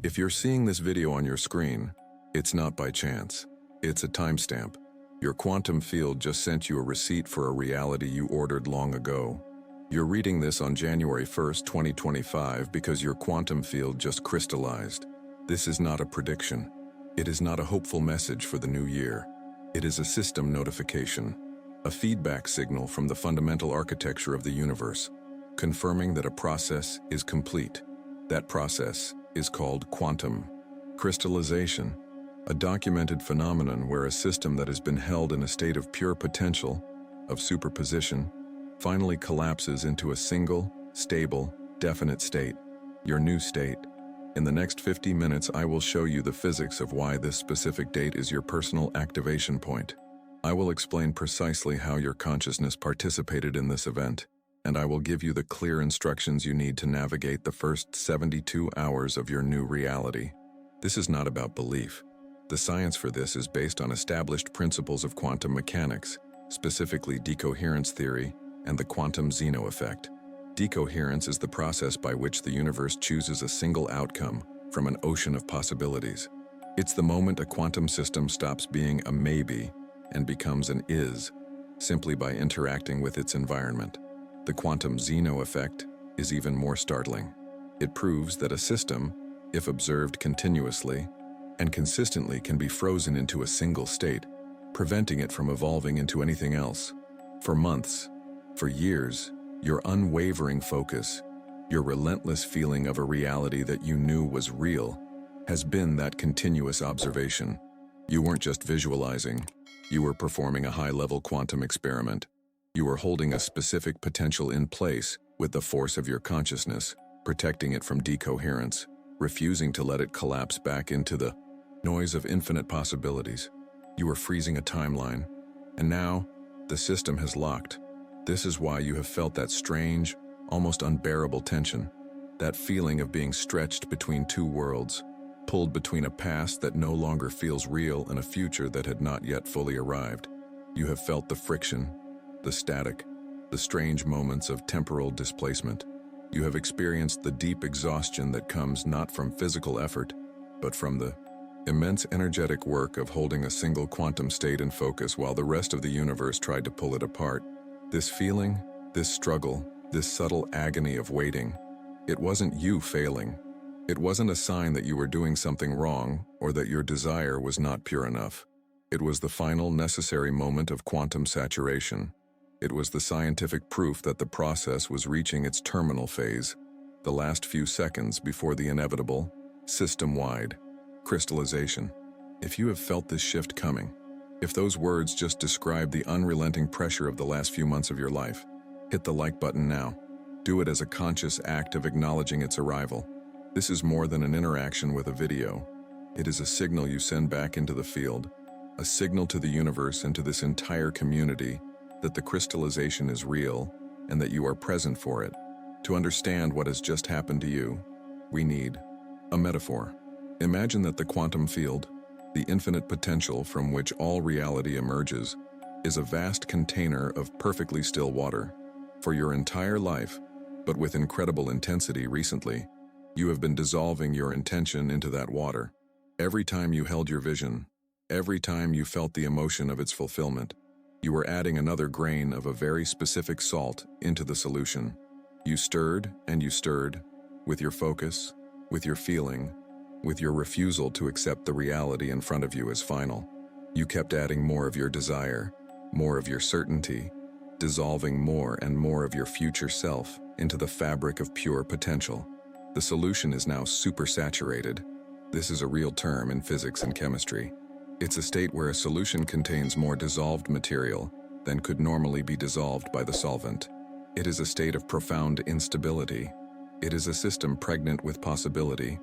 If you're seeing this video on your screen, it's not by chance. It's a timestamp. Your quantum field just sent you a receipt for a reality you ordered long ago. You're reading this on January 1st, 2025 because your quantum field just crystallized. This is not a prediction. It is not a hopeful message for the new year. It is a system notification, a feedback signal from the fundamental architecture of the universe, confirming that a process is complete. That process is called quantum crystallization, a documented phenomenon where a system that has been held in a state of pure potential, of superposition, finally collapses into a single, stable, definite state, your new state. In the next 50 minutes, I will show you the physics of why this specific date is your personal activation point. I will explain precisely how your consciousness participated in this event, and I will give you the clear instructions you need to navigate the first 72 hours of your new reality. This is not about belief. The science for this is based on established principles of quantum mechanics, specifically decoherence theory and the quantum Zeno effect. Decoherence is the process by which the universe chooses a single outcome from an ocean of possibilities. It's the moment a quantum system stops being a maybe and becomes an is, simply by interacting with its environment. The quantum Zeno effect is even more startling. It proves that a system, if observed continuously and consistently, can be frozen into a single state, preventing it from evolving into anything else. For months, for years, your unwavering focus, your relentless feeling of a reality that you knew was real, has been that continuous observation. You weren't just visualizing, you were performing a high-level quantum experiment. You were holding a specific potential in place with the force of your consciousness, protecting it from decoherence, refusing to let it collapse back into the noise of infinite possibilities. You were freezing a timeline, and now the system has locked. This is why you have felt that strange, almost unbearable tension, that feeling of being stretched between two worlds, pulled between a past that no longer feels real and a future that had not yet fully arrived. You have felt the friction, the static, the strange moments of temporal displacement. You have experienced the deep exhaustion that comes not from physical effort, but from the immense energetic work of holding a single quantum state in focus while the rest of the universe tried to pull it apart. This feeling, this struggle, this subtle agony of waiting, it wasn't you failing. It wasn't a sign that you were doing something wrong or that your desire was not pure enough. It was the final necessary moment of quantum saturation. It was the scientific proof that the process was reaching its terminal phase, the last few seconds before the inevitable, system-wide crystallization. If you have felt this shift coming, if those words just describe the unrelenting pressure of the last few months of your life, hit the like button now. Do it as a conscious act of acknowledging its arrival. This is more than an interaction with a video. It is a signal you send back into the field, a signal to the universe and to this entire community that the crystallization is real and that you are present for it. To understand what has just happened to you, we need a metaphor. Imagine that the quantum field, the infinite potential from which all reality emerges, is a vast container of perfectly still water. For your entire life, but with incredible intensity recently, you have been dissolving your intention into that water. Every time you held your vision, every time you felt the emotion of its fulfillment, you were adding another grain of a very specific salt into the solution. You stirred and you stirred, with your focus, with your feeling, with your refusal to accept the reality in front of you as final. You kept adding more of your desire, more of your certainty, dissolving more and more of your future self into the fabric of pure potential. The solution is now supersaturated. This is a real term in physics and chemistry. It's a state where a solution contains more dissolved material than could normally be dissolved by the solvent. It is a state of profound instability. It is a system pregnant with possibility,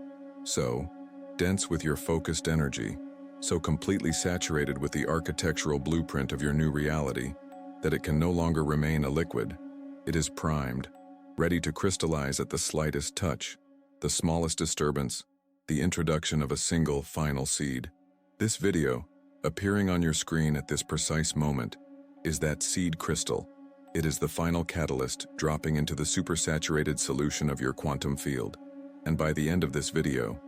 so dense with your focused energy, so completely saturated with the architectural blueprint of your new reality, that it can no longer remain a liquid. It is primed, ready to crystallize at the slightest touch, the smallest disturbance, the introduction of a single final seed. This video, appearing on your screen at this precise moment, is that seed crystal. It is the final catalyst dropping into the supersaturated solution of your quantum field. And by the end of this video,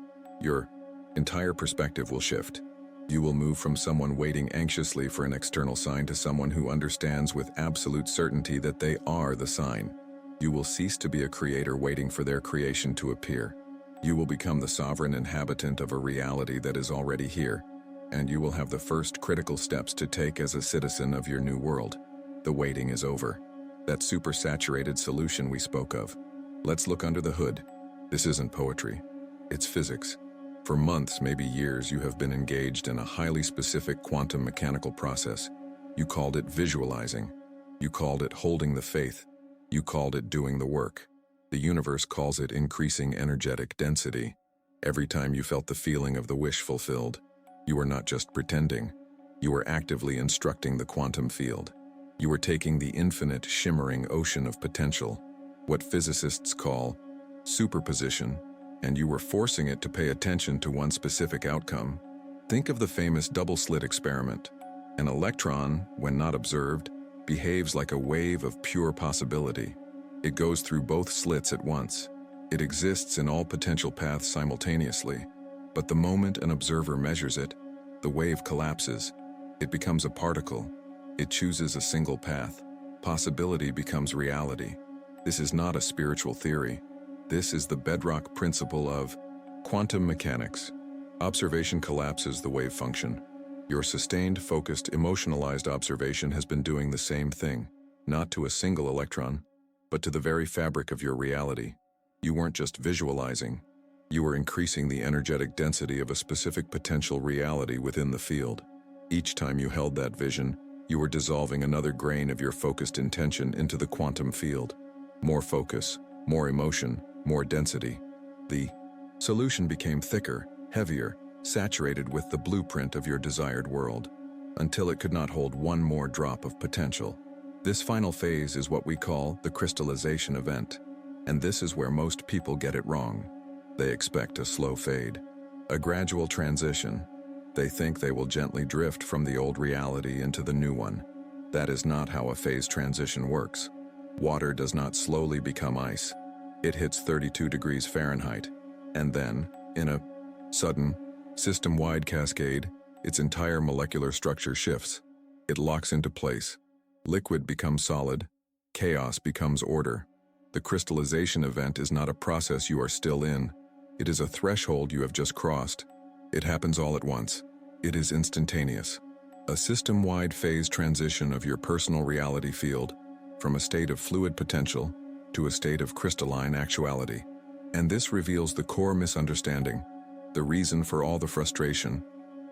Your entire perspective will shift. You will move from someone waiting anxiously for an external sign to someone who understands with absolute certainty that they are the sign. You will cease to be a creator waiting for their creation to appear. You will become the sovereign inhabitant of a reality that is already here, and you will have the first critical steps to take as a citizen of your new world. The waiting is over. That supersaturated solution we spoke of. Let's look under the hood. This isn't poetry. It's physics. For months, maybe years, you have been engaged in a highly specific quantum mechanical process. You called it visualizing. You called it holding the faith. You called it doing the work. The universe calls it increasing energetic density. Every time you felt the feeling of the wish fulfilled, you were not just pretending. You were actively instructing the quantum field. You were taking the infinite, shimmering ocean of potential, what physicists call superposition, and you were forcing it to pay attention to one specific outcome. Think of the famous double-slit experiment. An electron, when not observed, behaves like a wave of pure possibility. It goes through both slits at once. It exists in all potential paths simultaneously. But the moment an observer measures it, the wave collapses. It becomes a particle. It chooses a single path. Possibility becomes reality. This is not a spiritual theory. This is the bedrock principle of quantum mechanics. Observation collapses the wave function. Your sustained, focused, emotionalized observation has been doing the same thing, not to a single electron, but to the very fabric of your reality. You weren't just visualizing. You were increasing the energetic density of a specific potential reality within the field. Each time you held that vision, you were dissolving another grain of your focused intention into the quantum field. More focus, more emotion, more density. The solution became thicker, heavier, saturated with the blueprint of your desired world, until it could not hold one more drop of potential. This final phase is what we call the crystallization event, and this is where most people get it wrong. They expect a slow fade, a gradual transition. They think they will gently drift from the old reality into the new one. That is not how a phase transition works. Water does not slowly become ice. It hits 32 degrees Fahrenheit, and then, in a sudden, system-wide cascade, its entire molecular structure shifts. It locks into place. Liquid becomes solid. Chaos becomes order. The crystallization event is not a process you are still in. It is a threshold you have just crossed. It happens all at once. It is instantaneous. A system-wide phase transition of your personal reality field, from a state of fluid potential to a state of crystalline actuality. And this reveals the core misunderstanding, the reason for all the frustration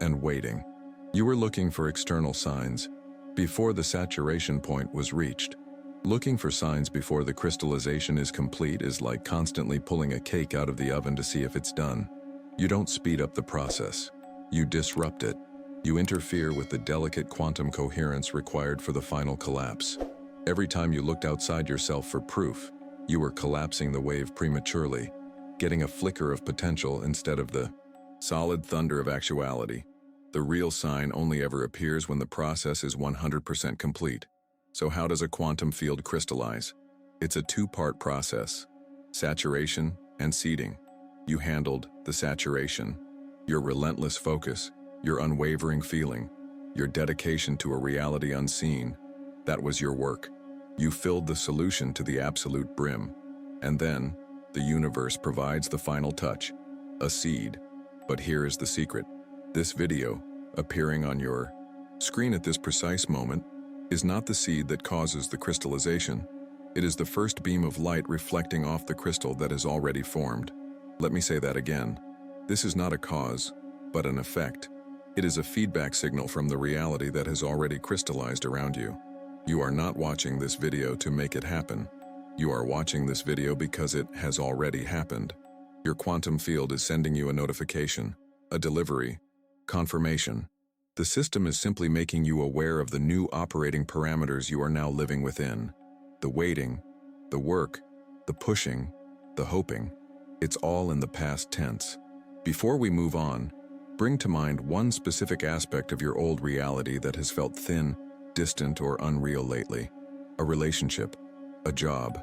and waiting. You were looking for external signs before the saturation point was reached. Looking for signs before the crystallization is complete is like constantly pulling a cake out of the oven to see if it's done. You don't speed up the process. You disrupt it. You interfere with the delicate quantum coherence required for the final collapse. Every time you looked outside yourself for proof, you were collapsing the wave prematurely, getting a flicker of potential instead of the solid thunder of actuality. The real sign only ever appears when the process is 100% complete. So how does a quantum field crystallize? It's a two-part process: saturation and seeding. You handled the saturation. Your relentless focus, your unwavering feeling, your dedication to a reality unseen, that was your work. You filled the solution to the absolute brim. And then, the universe provides the final touch, a seed. But here is the secret. This video, appearing on your screen at this precise moment, is not the seed that causes the crystallization. It is the first beam of light reflecting off the crystal that is already formed. Let me say that again. This is not a cause, but an effect. It is a feedback signal from the reality that has already crystallized around you. You are not watching this video to make it happen. You are watching this video because it has already happened. Your quantum field is sending you a notification, a delivery, confirmation. The system is simply making you aware of the new operating parameters you are now living within. The waiting, the work, the pushing, the hoping. It's all in the past tense. Before we move on, bring to mind one specific aspect of your old reality that has felt thin, distant, or unreal lately. A relationship, a job,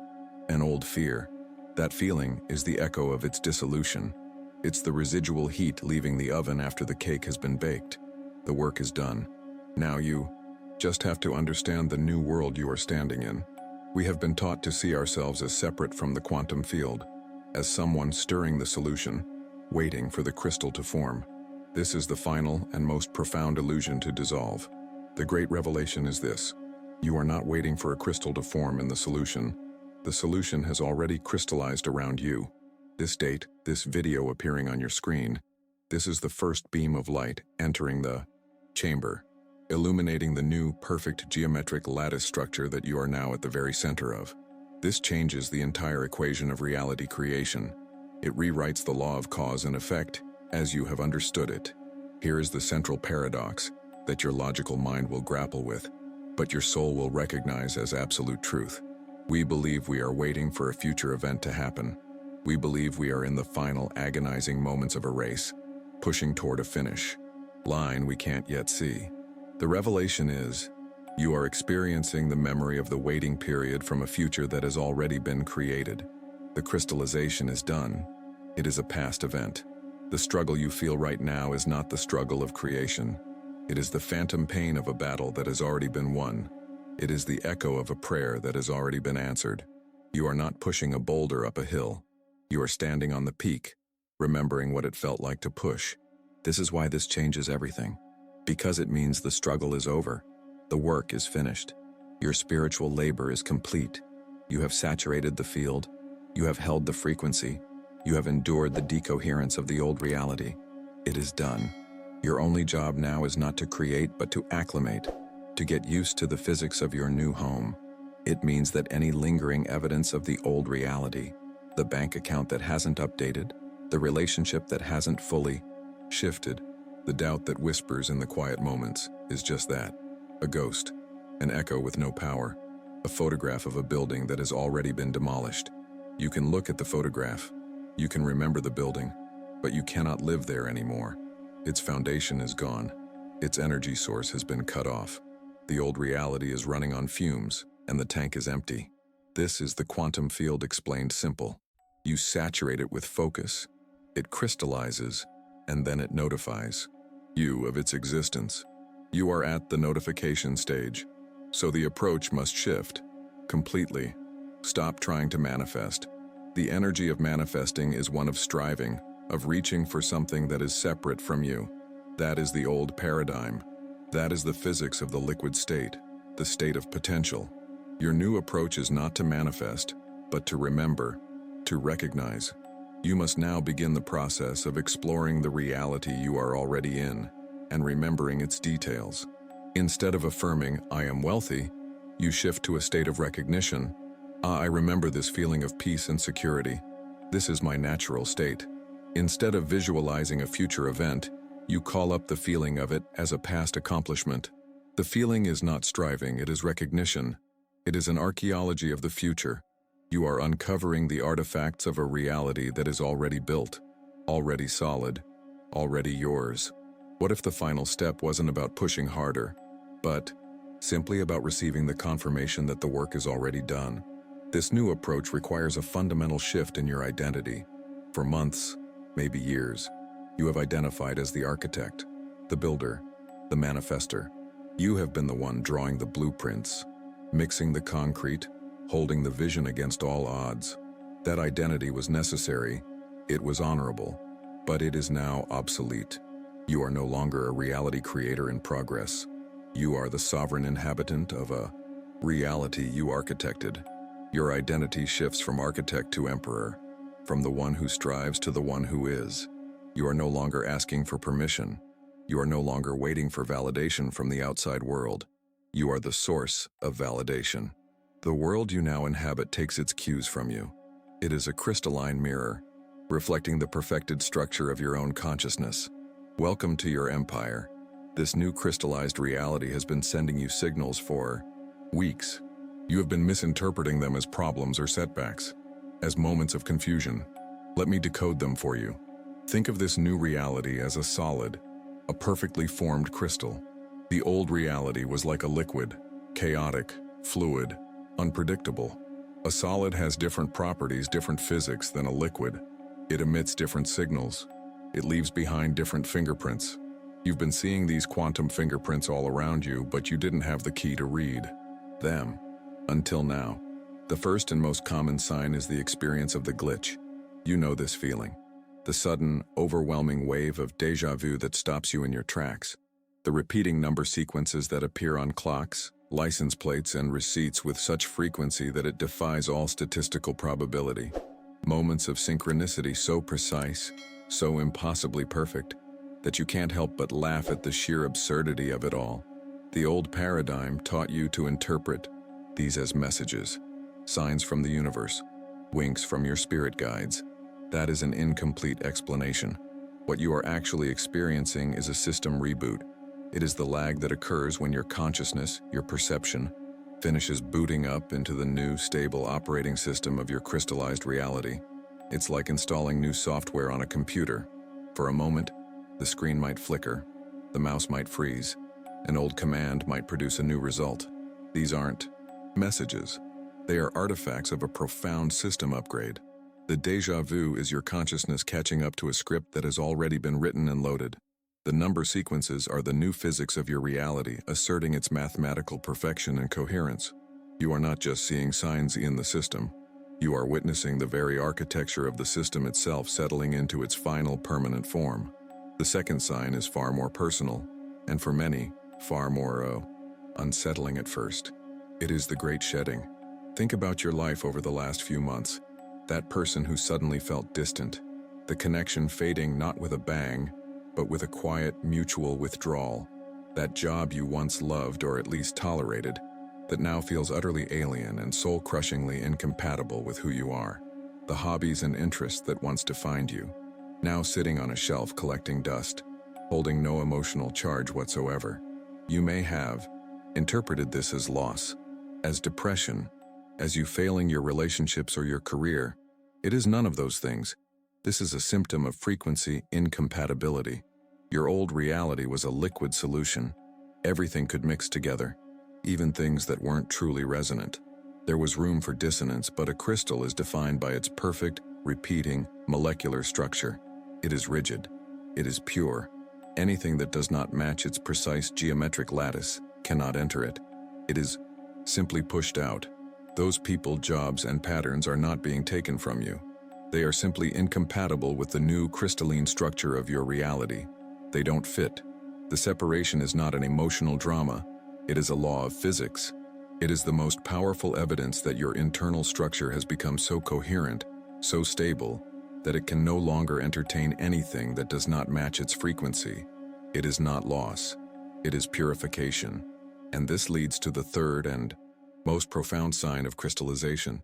an old fear. That feeling is the echo of its dissolution. It's the residual heat leaving the oven after the cake has been baked. The work is done. Now you just have to understand the new world you are standing in. We have been taught to see ourselves as separate from the quantum field, as someone stirring the solution, waiting for the crystal to form. This is the final and most profound illusion to dissolve. The great revelation is this: you are not waiting for a crystal to form in the solution. The solution has already crystallized around you. This date, this video appearing on your screen, this is the first beam of light entering the chamber, illuminating the new, perfect geometric lattice structure that you are now at the very center of. This changes the entire equation of reality creation. It rewrites the law of cause and effect as you have understood it. Here is the central paradox that your logical mind will grapple with, but your soul will recognize as absolute truth. We believe we are waiting for a future event to happen. We believe we are in the final agonizing moments of a race, pushing toward a finish line we can't yet see. The revelation is, you are experiencing the memory of the waiting period from a future that has already been created. The crystallization is done. It is a past event. The struggle you feel right now is not the struggle of creation. It is the phantom pain of a battle that has already been won. It is the echo of a prayer that has already been answered. You are not pushing a boulder up a hill. You are standing on the peak, remembering what it felt like to push. This is why this changes everything. Because it means the struggle is over. The work is finished. Your spiritual labor is complete. You have saturated the field. You have held the frequency. You have endured the decoherence of the old reality. It is done. Your only job now is not to create, but to acclimate, to get used to the physics of your new home. It means that any lingering evidence of the old reality, the bank account that hasn't updated, the relationship that hasn't fully shifted, the doubt that whispers in the quiet moments, is just that, a ghost, an echo with no power, a photograph of a building that has already been demolished. You can look at the photograph, you can remember the building, but you cannot live there anymore. Its foundation is gone. Its energy source has been cut off. The old reality is running on fumes, and the tank is empty. This is the quantum field explained simple. You saturate it with focus. It crystallizes, and then it notifies you of its existence. You are at the notification stage, so the approach must shift completely. Stop trying to manifest. The energy of manifesting is one of striving, of reaching for something that is separate from you. That is the old paradigm. That is the physics of the liquid state, the state of potential. Your new approach is not to manifest, but to remember, to recognize. You must now begin the process of exploring the reality you are already in and remembering its details. Instead of affirming, "I am wealthy," you shift to a state of recognition. I remember this feeling of peace and security. This is my natural state." Instead of visualizing a future event, you call up the feeling of it as a past accomplishment. The feeling is not striving, it is recognition. It is an archaeology of the future. You are uncovering the artifacts of a reality that is already built, already solid, already yours. What if the final step wasn't about pushing harder, but simply about receiving the confirmation that the work is already done? This new approach requires a fundamental shift in your identity. For months, maybe years, you have identified as the architect, the builder, the manifester. You have been the one drawing the blueprints, mixing the concrete, holding the vision against all odds. That identity was necessary, it was honorable, but it is now obsolete. You are no longer a reality creator in progress. You are the sovereign inhabitant of a reality you architected. Your identity shifts from architect to emperor, from the one who strives to the one who is. You are no longer asking for permission. You are no longer waiting for validation from the outside world. You are the source of validation. The world you now inhabit takes its cues from you. It is a crystalline mirror, reflecting the perfected structure of your own consciousness. Welcome to your empire. This new crystallized reality has been sending you signals for weeks. You have been misinterpreting them as problems or setbacks, as moments of confusion. Let me decode them for you. Think of this new reality as a solid, a perfectly formed crystal. The old reality was like a liquid, chaotic, fluid, unpredictable. A solid has different properties, different physics than a liquid. It emits different signals. It leaves behind different fingerprints. You've been seeing these quantum fingerprints all around you, but you didn't have the key to read them until now. The first and most common sign is the experience of the glitch. You know this feeling. The sudden, overwhelming wave of déjà vu that stops you in your tracks. The repeating number sequences that appear on clocks, license plates, and receipts with such frequency that it defies all statistical probability. Moments of synchronicity so precise, so impossibly perfect, that you can't help but laugh at the sheer absurdity of it all. The old paradigm taught you to interpret these as messages, signs from the universe, winks from your spirit guides. That is an incomplete explanation. What you are actually experiencing is a system reboot. It is the lag that occurs when your consciousness, your perception, finishes booting up into the new, stable operating system of your crystallized reality. It's like installing new software on a computer. For a moment, the screen might flicker, the mouse might freeze, an old command might produce a new result. These aren't messages. They are artifacts of a profound system upgrade. The déjà vu is your consciousness catching up to a script that has already been written and loaded. The number sequences are the new physics of your reality, asserting its mathematical perfection and coherence. You are not just seeing signs in the system. You are witnessing the very architecture of the system itself settling into its final permanent form. The second sign is far more personal, and for many, far more unsettling at first. It is the great shedding. Think about your life over the last few months. That person who suddenly felt distant. The connection fading not with a bang, but with a quiet, mutual withdrawal. That job you once loved or at least tolerated, that now feels utterly alien and soul-crushingly incompatible with who you are. The hobbies and interests that once defined you, now sitting on a shelf collecting dust, holding no emotional charge whatsoever. You may have interpreted this as loss, as depression, as you failing your relationships or your career. It is none of those things. This is a symptom of frequency incompatibility. Your old reality was a liquid solution. Everything could mix together, even things that weren't truly resonant. There was room for dissonance, but a crystal is defined by its perfect, repeating, molecular structure. It is rigid. It is pure. Anything that does not match its precise geometric lattice cannot enter it. It is simply pushed out. Those people, jobs, and patterns are not being taken from you. They are simply incompatible with the new crystalline structure of your reality. They don't fit. The separation is not an emotional drama. It is a law of physics. It is the most powerful evidence that your internal structure has become so coherent, so stable, that it can no longer entertain anything that does not match its frequency. It is not loss. It is purification. And this leads to the third and most profound sign of crystallization,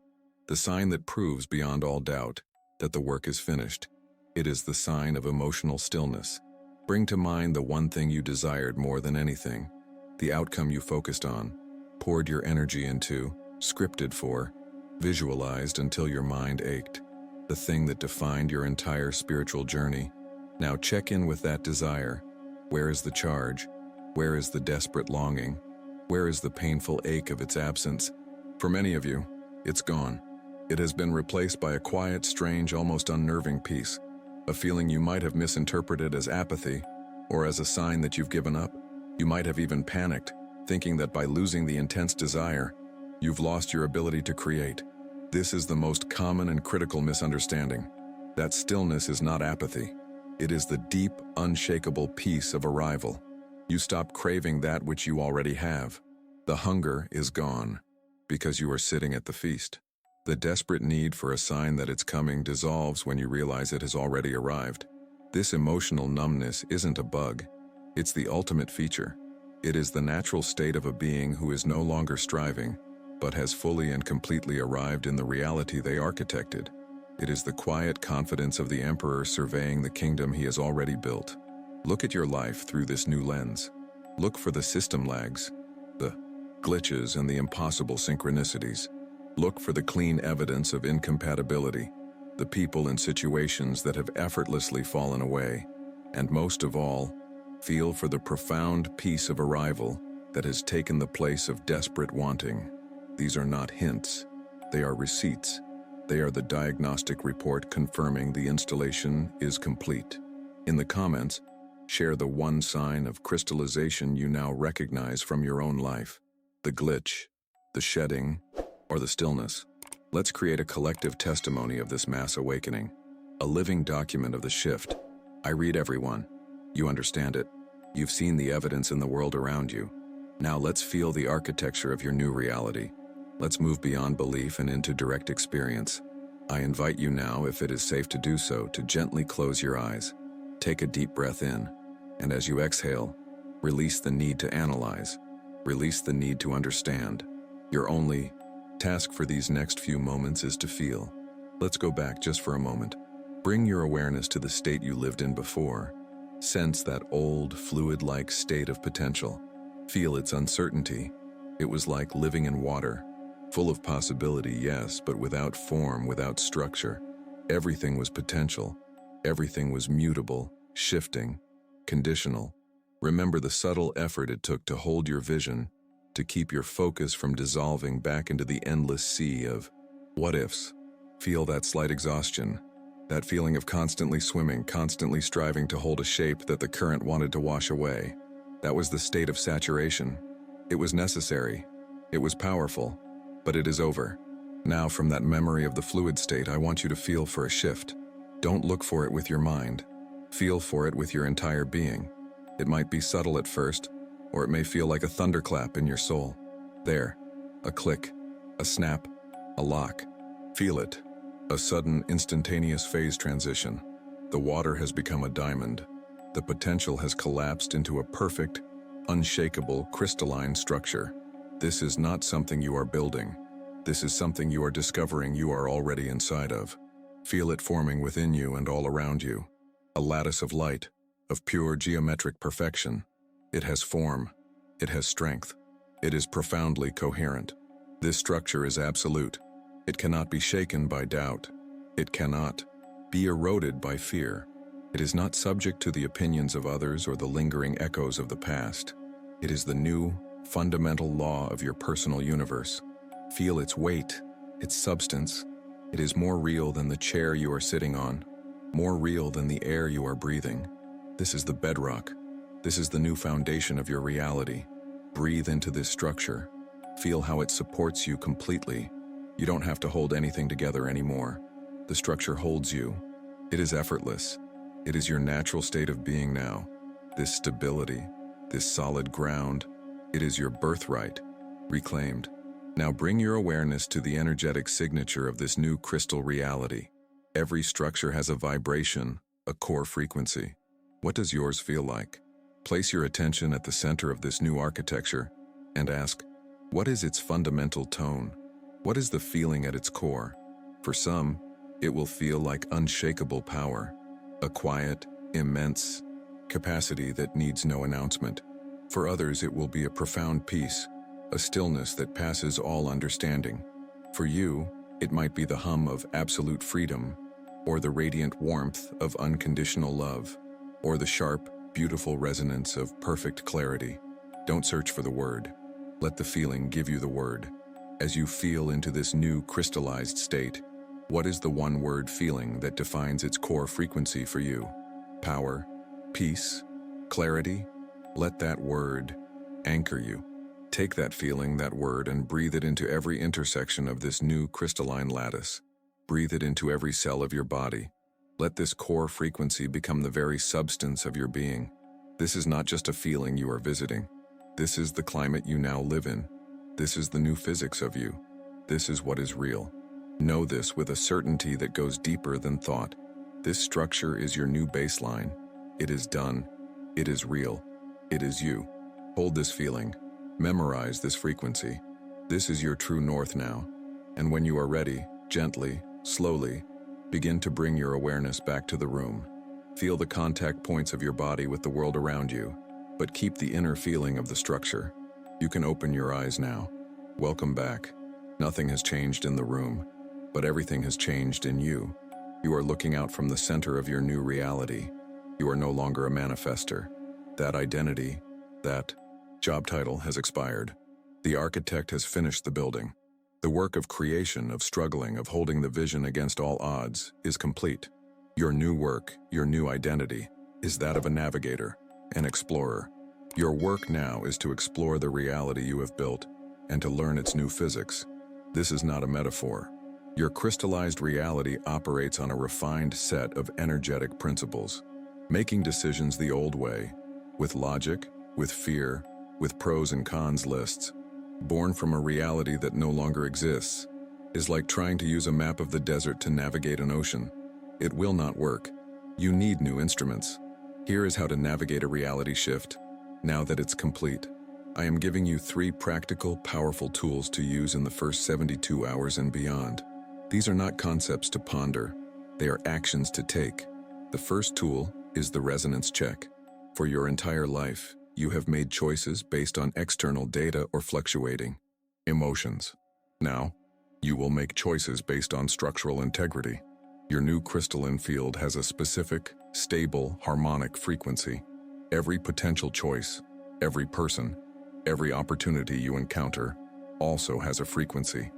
the sign that proves beyond all doubt that the work is finished. It is the sign of emotional stillness. Bring to mind the one thing you desired more than anything, the outcome you focused on, poured your energy into, scripted for, visualized until your mind ached, the thing that defined your entire spiritual journey. Now check in with that desire. Where is the charge? Where is the desperate longing? Where is the painful ache of its absence? For many of you, it's gone. It has been replaced by a quiet, strange, almost unnerving peace, a feeling you might have misinterpreted as apathy or as a sign that you've given up. You might have even panicked, thinking that by losing the intense desire, you've lost your ability to create. This is the most common and critical misunderstanding. That stillness is not apathy. It is the deep, unshakable peace of arrival. You stop craving that which you already have. The hunger is gone because you are sitting at the feast. The desperate need for a sign that it's coming dissolves when you realize it has already arrived. This emotional numbness isn't a bug. It's the ultimate feature. It is the natural state of a being who is no longer striving, but has fully and completely arrived in the reality they architected. It is the quiet confidence of the emperor surveying the kingdom he has already built. Look at your life through this new lens. Look for the system lags, the glitches, and the impossible synchronicities. Look for the clean evidence of incompatibility, the people and situations that have effortlessly fallen away, and most of all, feel for the profound peace of arrival that has taken the place of desperate wanting. These are not hints, they are receipts. They are the diagnostic report confirming the installation is complete. In the comments, share the one sign of crystallization you now recognize from your own life. The glitch, the shedding, or the stillness. Let's create a collective testimony of this mass awakening. A living document of the shift. I read everyone. You understand it. You've seen the evidence in the world around you. Now let's feel the architecture of your new reality. Let's move beyond belief and into direct experience. I invite you now, if it is safe to do so, to gently close your eyes. Take a deep breath in, and as you exhale, release the need to analyze. Release the need to understand. Your only task for these next few moments is to feel. Let's go back just for a moment. Bring your awareness to the state you lived in before. Sense that old, fluid-like state of potential. Feel its uncertainty. It was like living in water. Full of possibility, yes, but without form, without structure. Everything was potential. Everything was mutable, shifting, conditional. Remember the subtle effort it took to hold your vision, to keep your focus from dissolving back into the endless sea of what-ifs. Feel that slight exhaustion, that feeling of constantly swimming, constantly striving to hold a shape that the current wanted to wash away. That was the state of saturation. It was necessary. It was powerful. But it is over. Now, from that memory of the fluid state, I want you to feel for a shift. Don't look for it with your mind. Feel for it with your entire being. It might be subtle at first, or it may feel like a thunderclap in your soul. There, a click, a snap, a lock. Feel it. A sudden, instantaneous phase transition. The water has become a diamond. The potential has collapsed into a perfect, unshakable, crystalline structure. This is not something you are building. This is something you are discovering you are already inside of. Feel it forming within you and all around you. A lattice of light, of pure geometric perfection. It has form. It has strength. It is profoundly coherent. This structure is absolute. It cannot be shaken by doubt. It cannot be eroded by fear. It is not subject to the opinions of others or the lingering echoes of the past. It is the new, fundamental law of your personal universe. Feel its weight, its substance. It is more real than the chair you are sitting on, more real than the air you are breathing. This is the bedrock. This is the new foundation of your reality. Breathe into this structure. Feel how it supports you completely. You don't have to hold anything together anymore. The structure holds you. It is effortless. It is your natural state of being now. This stability, this solid ground, it is your birthright, reclaimed. Now bring your awareness to the energetic signature of this new crystal reality. Every structure has a vibration, a core frequency. What does yours feel like? Place your attention at the center of this new architecture and ask, what is its fundamental tone? What is the feeling at its core? For some, it will feel like unshakable power, a quiet, immense capacity that needs no announcement. For others, it will be a profound peace, a stillness that passes all understanding. For you, it might be the hum of absolute freedom, or the radiant warmth of unconditional love, or the sharp, beautiful resonance of perfect clarity. Don't search for the word. Let the feeling give you the word. As you feel into this new crystallized state, what is the one-word feeling that defines its core frequency for you? Power, peace, clarity? Let that word anchor you. Take that feeling, that word, and breathe it into every intersection of this new crystalline lattice. Breathe it into every cell of your body. Let this core frequency become the very substance of your being. This is not just a feeling you are visiting. This is the climate you now live in. This is the new physics of you. This is what is real. Know this with a certainty that goes deeper than thought. This structure is your new baseline. It is done. It is real. It is you. Hold this feeling. Memorize this frequency. This is your true north now. And when you are ready, gently, slowly, begin to bring your awareness back to the room. Feel the contact points of your body with the world around you, but keep the inner feeling of the structure. You can open your eyes now. Welcome back. Nothing has changed in the room, but everything has changed in you. You are looking out from the center of your new reality. You are no longer a manifester. That identity, that job title has expired. The architect has finished the building. The work of creation, of struggling, of holding the vision against all odds is complete. Your new work, your new identity, is that of a navigator, an explorer. Your work now is to explore the reality you have built and to learn its new physics. This is not a metaphor. Your crystallized reality operates on a refined set of energetic principles, making decisions the old way, with logic, with fear, with pros and cons lists, born from a reality that no longer exists, is like trying to use a map of the desert to navigate an ocean. It will not work. You need new instruments. Here is how to navigate a reality shift, now that it's complete. I am giving you 3 practical, powerful tools to use in the first 72 hours and beyond. These are not concepts to ponder. They are actions to take. The first tool is the resonance check. For your entire life, you have made choices based on external data or fluctuating emotions. Now, you will make choices based on structural integrity. Your new crystalline field has a specific, stable, harmonic frequency. Every potential choice, every person, every opportunity you encounter also has a frequency.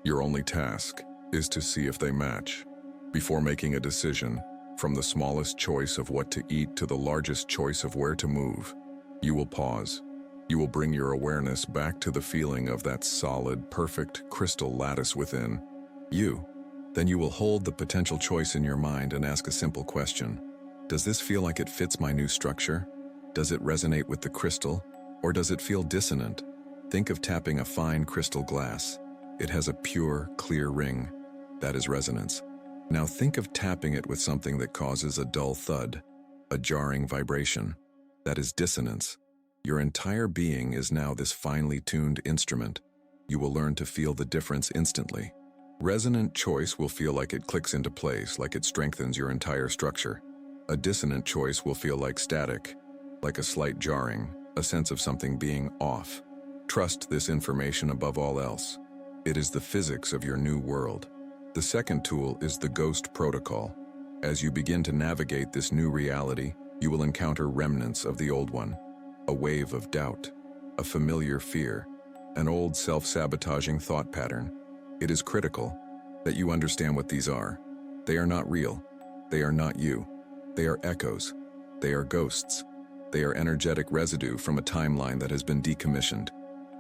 Your only task is to see if they match. Before making a decision, from the smallest choice of what to eat to the largest choice of where to move, you will pause. You will bring your awareness back to the feeling of that solid, perfect crystal lattice within you. Then you will hold the potential choice in your mind and ask a simple question. Does this feel like it fits my new structure? Does it resonate with the crystal? Or does it feel dissonant? Think of tapping a fine crystal glass. It has a pure, clear ring. That is resonance. Now think of tapping it with something that causes a dull thud, a jarring vibration. That is dissonance. Your entire being is now this finely tuned instrument. You will learn to feel the difference instantly. Resonant choice will feel like it clicks into place, like it strengthens your entire structure. A dissonant choice will feel like static, like a slight jarring, a sense of something being off. Trust this information above all else. It is the physics of your new world. The second tool is the ghost protocol. As you begin to navigate this new reality, you will encounter remnants of the old one. A wave of doubt, a familiar fear, an old self-sabotaging thought pattern. It is critical that you understand what these are. They are not real. They are not you. They are echoes. They are ghosts. They are energetic residue from a timeline that has been decommissioned.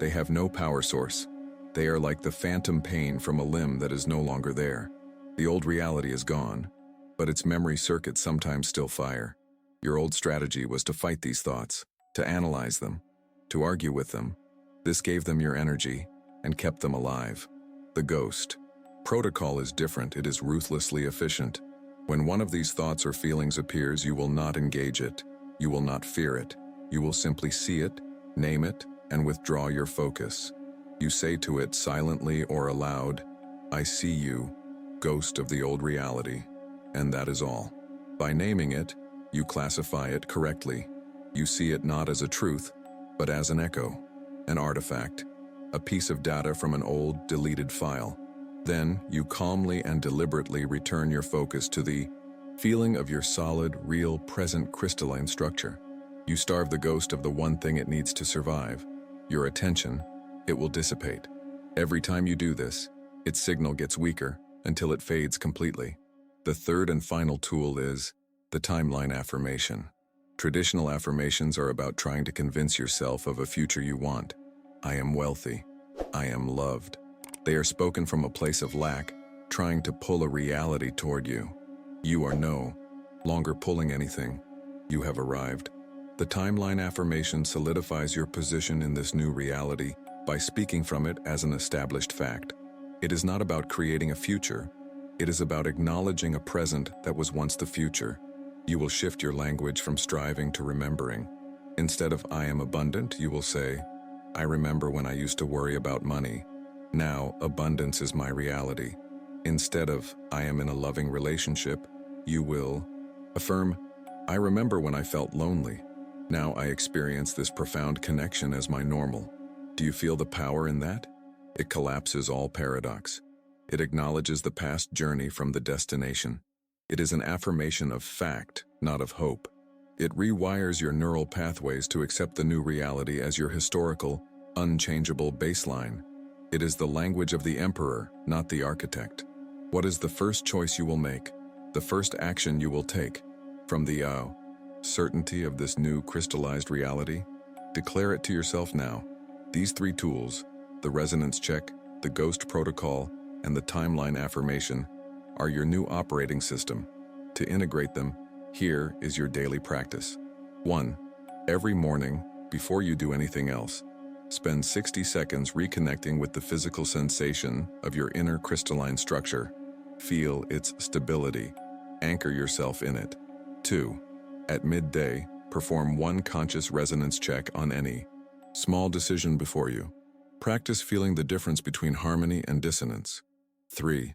They have no power source. They are like the phantom pain from a limb that is no longer there. The old reality is gone, but its memory circuits sometimes still fire. Your old strategy was to fight these thoughts, to analyze them, to argue with them. This gave them your energy and kept them alive. The ghost protocol is different. It is ruthlessly efficient. When one of these thoughts or feelings appears, you will not engage it. You will not fear it. You will simply see it, name it, and withdraw your focus. You say to it silently or aloud, "I see you, ghost of the old reality," and that is all. By naming it, you classify it correctly. You see it not as a truth, but as an echo, an artifact, a piece of data from an old, deleted file. Then, you calmly and deliberately return your focus to the feeling of your solid, real, present crystalline structure. You starve the ghost of the one thing it needs to survive, your attention. It will dissipate. Every time you do this, its signal gets weaker until it fades completely. The third and final tool is the timeline affirmation. Traditional affirmations are about trying to convince yourself of a future you want. I am wealthy. I am loved. They are spoken from a place of lack, trying to pull a reality toward you. You are no longer pulling anything. You have arrived. The timeline affirmation solidifies your position in this new reality by speaking from it as an established fact. It is not about creating a future. It is about acknowledging a present that was once the future. You will shift your language from striving to remembering. Instead of "I am abundant," you will say, "I remember when I used to worry about money. Now, abundance is my reality." Instead of "I am in a loving relationship," you will affirm, "I remember when I felt lonely. Now I experience this profound connection as my normal." Do you feel the power in that? It collapses all paradox. It acknowledges the past journey from the destination. It is an affirmation of fact, not of hope. It rewires your neural pathways to accept the new reality as your historical, unchangeable baseline. It is the language of the emperor, not the architect. What is the first choice you will make? The first action you will take? From the certainty of this new crystallized reality? Declare it to yourself now. These three tools, the resonance check, the ghost protocol, and the timeline affirmation, are your new operating system. To integrate them, here is your daily practice. 1. Every morning, before you do anything else, spend 60 seconds reconnecting with the physical sensation of your inner crystalline structure. Feel its stability. Anchor yourself in it. 2. At midday, perform one conscious resonance check on any small decision before you. Practice feeling the difference between harmony and dissonance. 3.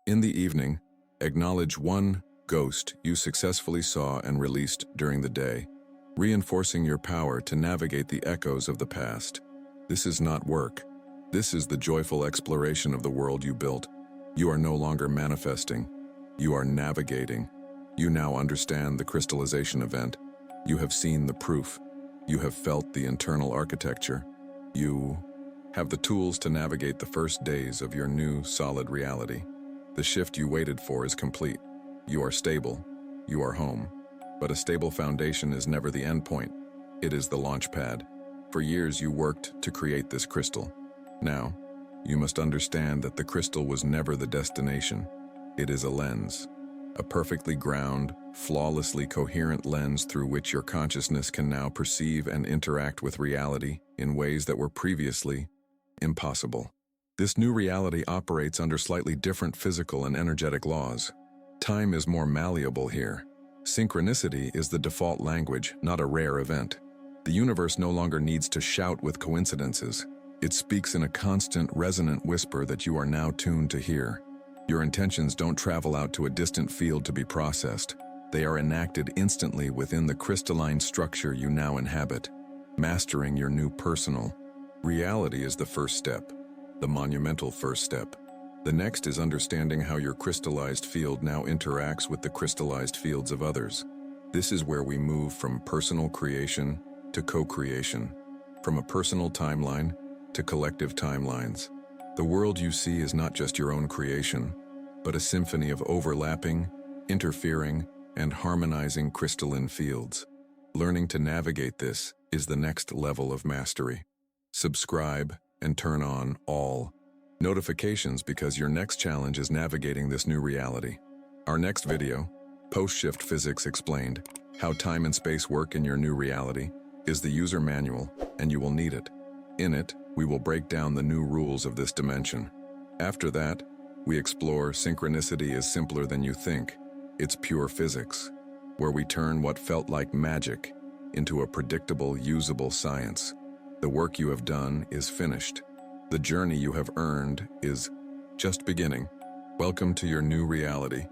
In the evening, acknowledge one ghost you successfully saw and released during the day, reinforcing your power to navigate the echoes of the past. This is not work. This is the joyful exploration of the world you built. You are no longer manifesting. You are navigating. You now understand the crystallization event. You have seen the proof. You have felt the internal architecture. You have the tools to navigate the first days of your new solid reality. The shift you waited for is complete. You are stable. You are home. But a stable foundation is never the end point. It is the launch pad. For years you worked to create this crystal. Now, you must understand that the crystal was never the destination. It is a lens. A perfectly ground, flawlessly coherent lens through which your consciousness can now perceive and interact with reality in ways that were previously impossible. This new reality operates under slightly different physical and energetic laws. Time is more malleable here. Synchronicity is the default language, not a rare event. The universe no longer needs to shout with coincidences. It speaks in a constant, resonant whisper that you are now tuned to hear. Your intentions don't travel out to a distant field to be processed. They are enacted instantly within the crystalline structure you now inhabit. Mastering your new personal reality is the first step, the monumental first step. The next is understanding how your crystallized field now interacts with the crystallized fields of others. This is where we move from personal creation to co-creation, from a personal timeline to collective timelines. The world you see is not just your own creation, but a symphony of overlapping, interfering, and harmonizing crystalline fields. Learning to navigate this is the next level of mastery. Subscribe and turn on all notifications because your next challenge is navigating this new reality. Our next video, Post-Shift Physics Explained, How Time and Space Work in Your New Reality, is the user manual, and you will need it. In it, we will break down the new rules of this dimension. After that, we explore synchronicity is simpler than you think. It's pure physics, where we turn what felt like magic into a predictable, usable science. The work you have done is finished. The journey you have earned is just beginning. Welcome to your new reality.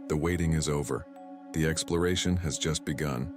The waiting is over. The exploration has just begun.